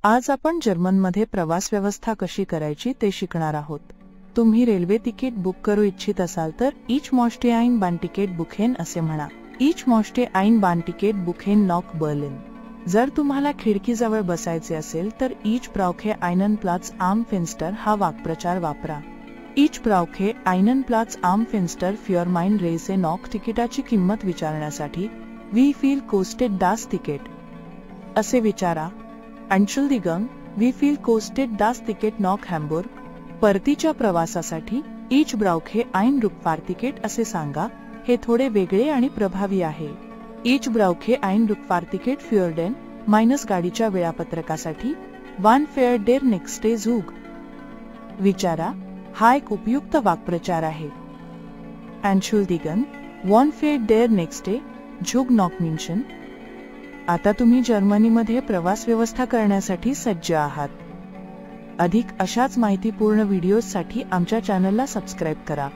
आज आपण जर्मनमध्ये प्रवास व्यवस्था कशी करायची ते शिकणार आहोत। तुम्ही रेल्वे तिकीट बुक करू इच्छित असाल तर Ich möchte ein Bahnticket buchen असे म्हणा। Ich möchte ein Bahnticket buchen nach Berlin। जर तुम्हाला खिडकीजवळ बसायचे असेल तर Ich brauche einen Platz am Fenster हा वाक्प्रचार वापरा। Ich brauche einen Platz am Fenster für mein Reise nach तिकिटाची किंमत विचारण्यासाठी Wie viel kostet das Ticket असे विचारा। Entschuldigung, wie viel kostet das Ticket nach Hamburg? परतीच्या प्रवासासाठी Ich brauche ein Rückfahrticket असे सांगा। हे थोडे वेगळे आणि प्रभावी आहे। Ich brauche ein Rückfahrticket für den minus गाडीच्या वेळापत्रकासाठी Wann fährt der nächste Zug? विचारा। हा एक उपयुक्त वाक्प्रचार आहे। Entschuldigung, wann fährt der nächste Zug nach München? आता तुम्ही जर्मनीमध्ये प्रवास व्यवस्था करण्यासाठी सज्ज आहात। अधिक अशाच माहितीपूर्ण व्हिडिओसाठी आमच्या चॅनलला सबस्क्राइब करा।